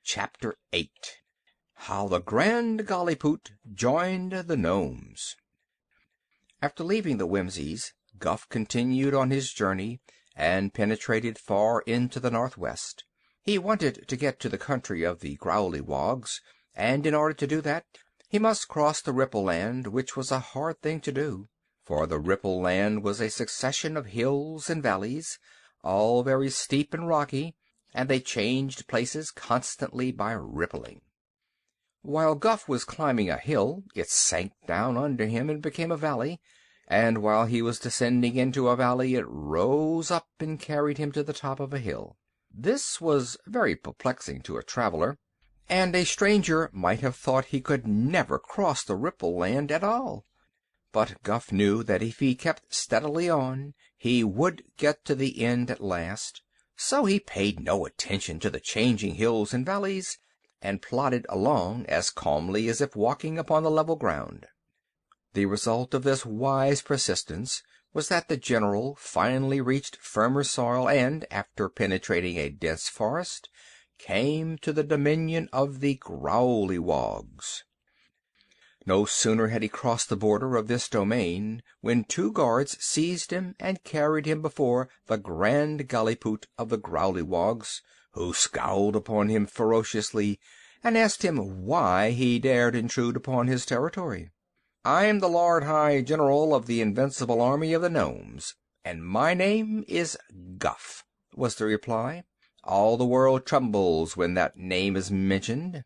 Chapter 8 How the Grand Gallipoot Joined the Nomes. After leaving the Whimsies, Guff continued on his journey and penetrated far into the northwest. He wanted to get to the country of the Growleywogs, and in order to do that, he must cross the Ripple Land, which was a hard thing to do, for the Ripple Land was a succession of hills and valleys, all very steep and rocky, and they changed places constantly by rippling. While Guff was climbing a hill, it sank down under him and became a valley, and while he was descending into a valley, it rose up and carried him to the top of a hill. This was very perplexing to a traveler, and a stranger might have thought he could never cross the Ripple Land at all. But Guff knew that if he kept steadily on, he would get to the end at last, so he paid no attention to the changing hills and valleys, and plodded along as calmly as if walking upon the level ground. The result of this wise persistence was that the general finally reached firmer soil and, after penetrating a dense forest, came to the dominion of the Growleywogs. No sooner had he crossed the border of this domain when two guards seized him and carried him before the Grand Gallipoot of the Growleywogs, who scowled upon him ferociously and asked him why he dared intrude upon his territory. "I am the Lord High General of the Invincible Army of the Nomes, and my name is Guff," was the reply. "All the world trembles when that name is mentioned."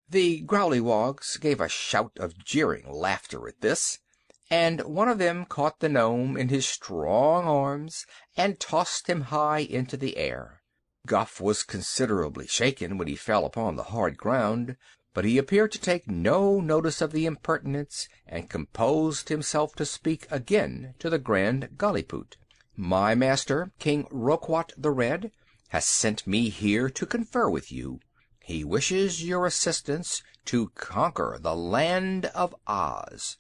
The Growleywogs gave a shout of jeering laughter at this, and one of them caught the gnome in his strong arms and tossed him high into the air. Guff was considerably shaken when he fell upon the hard ground, but he appeared to take no notice of the impertinence, and composed himself to speak again to the Grand Gallipoot. "My master, King Roquat the Red, has sent me here to confer with you. He wishes your assistance to conquer the land of Oz."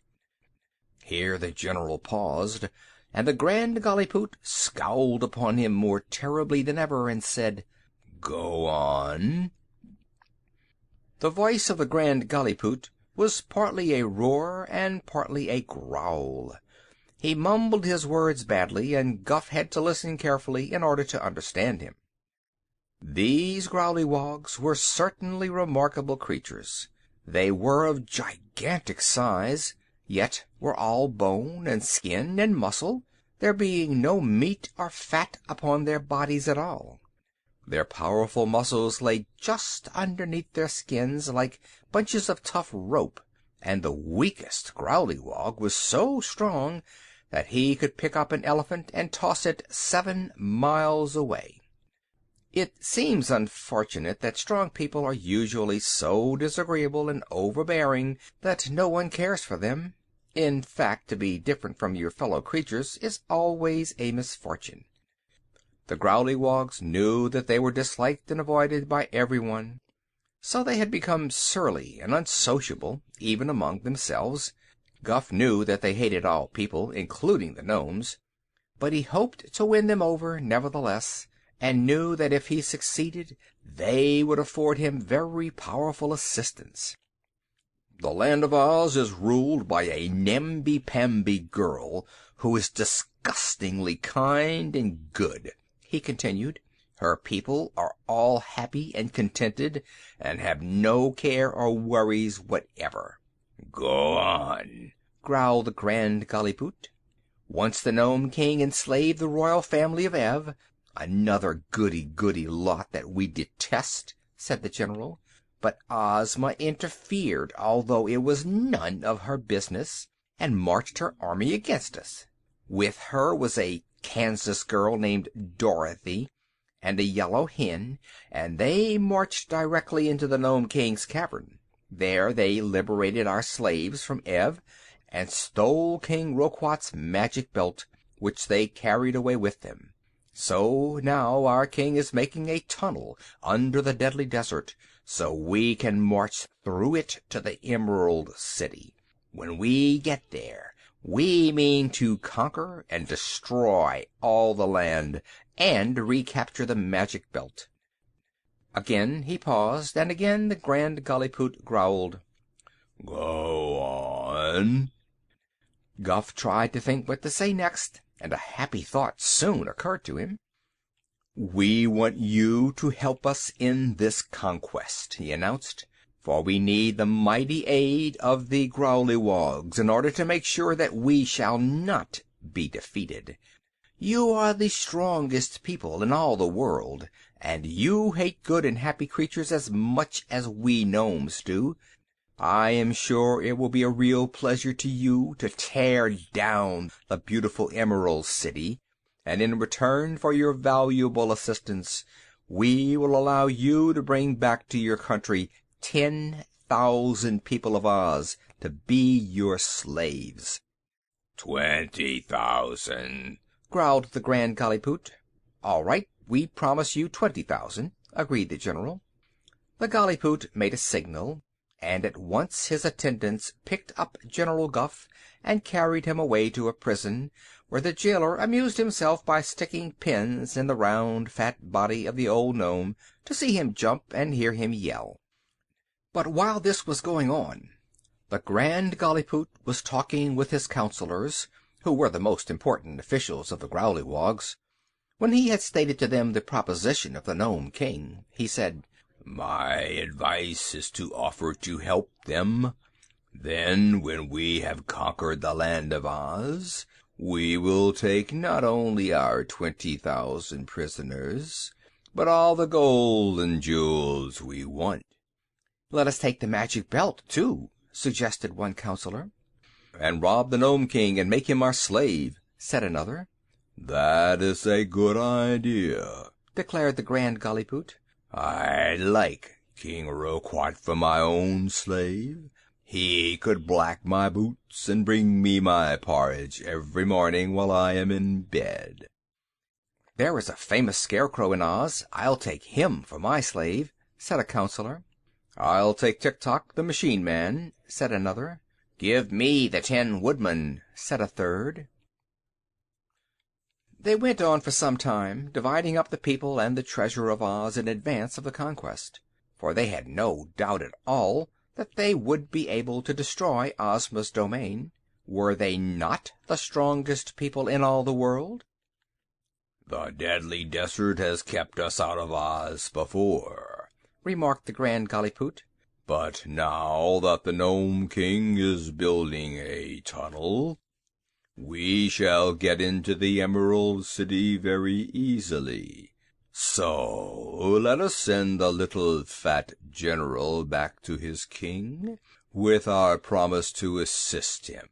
Here the general paused, and the Grand Gallipoot scowled upon him more terribly than ever, and said, "Go on." The voice of the Grand Gallipoot was partly a roar and partly a growl. He mumbled his words badly, and Guff had to listen carefully in order to understand him. These Growleywogs were certainly remarkable creatures. They were of gigantic size, yet were all bone and skin and muscle, there being no meat or fat upon their bodies at all. Their powerful muscles lay just underneath their skins like bunches of tough rope, and the weakest Growleywog was so strong that he could pick up an elephant and toss it 7 miles away. It seems unfortunate that strong people are usually so disagreeable and overbearing that no one cares for them. In fact, to be different from your fellow creatures is always a misfortune. The Growleywogs knew that they were disliked and avoided by everyone, so they had become surly and unsociable even among themselves. Guff knew that they hated all people, including the gnomes, but he hoped to win them over nevertheless, and knew that if he succeeded, they would afford him very powerful assistance. "The land of Oz is ruled by a namby-pamby girl who is disgustingly kind and good," he continued. "Her people are all happy and contented, and have no care or worries whatever." "Go on," growled the Grand Gallipoot. "Once the Nome King enslaved the royal family of Ev." "Another goody-goody lot that we detest," said the general. "But Ozma interfered, although it was none of her business, and marched her army against us. With her was a Kansas girl named Dorothy, and a yellow hen, and they marched directly into the Nome King's cavern. There they liberated our slaves from Ev, and stole King Roquat's magic belt, which they carried away with them. So now our king is making a tunnel under the deadly desert, so we can march through it to the Emerald City. When we get there, we mean to conquer and destroy all the land, and recapture the magic belt." Again he paused, and again the Grand Gallipoot growled, "Go on." Guff tried to think what to say next, and a happy thought soon occurred to him. "We want you to help us in this conquest," he announced, "for we need the mighty aid of the Growlywogs in order to make sure that we shall not be defeated. You are the strongest people in all the world, and you hate good and happy creatures as much as we gnomes do. I am sure it will be a real pleasure to you to tear down the beautiful Emerald City, and in return for your valuable assistance, we will allow you to bring back to your country 10,000 people of Oz to be your slaves." 20,000, growled the Grand Gallipoot. "All right, we promise you 20,000, agreed the general. The Gallipoot made a signal, and at once his attendants picked up General Guff and carried him away to a prison, where the jailer amused himself by sticking pins in the round, fat body of the old gnome to see him jump and hear him yell. But while this was going on, the Grand Gallipoot was talking with his counselors, who were the most important officials of the Growlywogs. When he had stated to them the proposition of the Gnome King, he said, "My advice is to offer to help them. Then, when we have conquered the land of Oz, we will take not only our 20,000 prisoners, but all the gold and jewels we want." "Let us take the magic belt, too," suggested one counselor. "And rob the Gnome King and make him our slave," said another. "That is a good idea," declared the Grand Gallipoot. "I'd like King Roquat for my own slave. He could black my boots and bring me my porridge every morning while I am in bed." "There is a famous scarecrow in Oz. I'll take him for my slave," said a counselor. "I'll take Tik-Tok, the machine man," said another. "Give me the Tin Woodman," said a third. They went on for some time, dividing up the people and the treasure of Oz in advance of the conquest, for they had no doubt at all that they would be able to destroy Ozma's domain. Were they not the strongest people in all the world? "The deadly desert has kept us out of Oz before," remarked the Grand Gallipoot. "But now that the Gnome King is building a tunnel, we shall get into the Emerald City very easily. So let us send the little fat general back to his king, with our promise to assist him.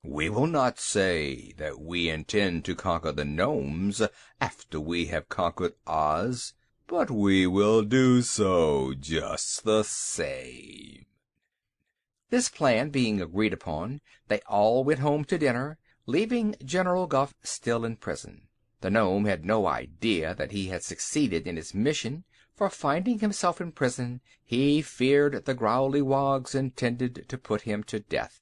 We will not say that we intend to conquer the gnomes after we have conquered Oz, but we will do so just the same." This plan being agreed upon, they all went home to dinner, leaving General Guff still in prison. The gnome had no idea that he had succeeded in his mission, for finding himself in prison, he feared the Growlywogs intended to put him to death.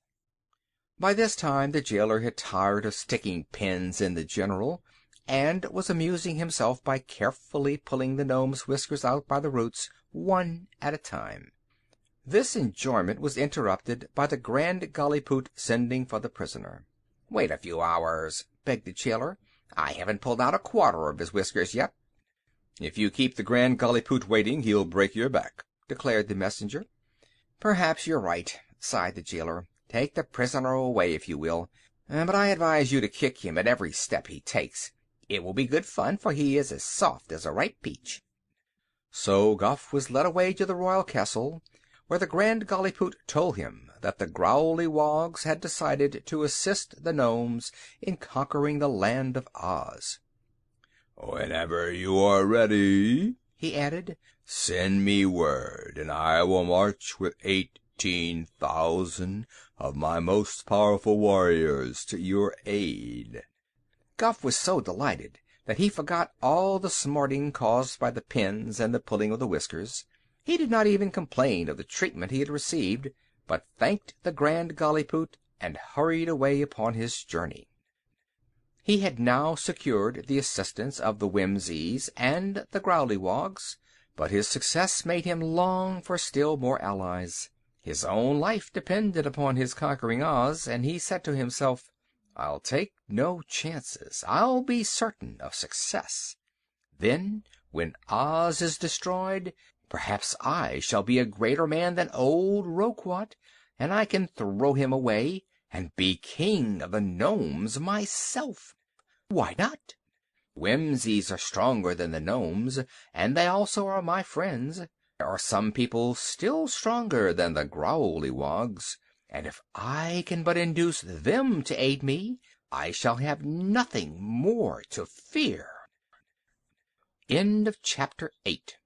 By this time the jailer had tired of sticking pins in the general, and was amusing himself by carefully pulling the gnome's whiskers out by the roots, one at a time. This enjoyment was interrupted by the Grand Gallipoot sending for the prisoner. "Wait a few hours," begged the jailer. "I haven't pulled out a quarter of his whiskers yet." "If you keep the Grand Gallipoot waiting, he'll break your back," declared the messenger. "Perhaps you're right," sighed the jailer. "Take the prisoner away if you will, but I advise you to kick him at every step he takes. It will be good fun, for he is as soft as a ripe peach." So Guff was led away to the royal castle, where the Grand Gallipoot told him that the Growlywogs had decided to assist the gnomes in conquering the land of Oz. "Whenever you are ready," he added, "send me word, and I will march with 18,000 of my most powerful warriors to your aid." Guff was so delighted that he forgot all the smarting caused by the pins and the pulling of the whiskers. He did not even complain of the treatment he had received, but thanked the Grand Gallipoot and hurried away upon his journey. He had now secured the assistance of the Whimsies and the Growlywogs, But his success made him long for still more allies. His own life depended upon his conquering Oz, and he said to himself, "I'll take no chances. I'll be certain of success. Then, when Oz is destroyed, perhaps I shall be a greater man than old Roquat, and I can throw him away and be king of the Nomes myself. Why not? Whimsies are stronger than the Nomes, and they also are my friends. There are some people still stronger than the Growlywogs, and if I can but induce them to aid me, I shall have nothing more to fear." End of chapter 8.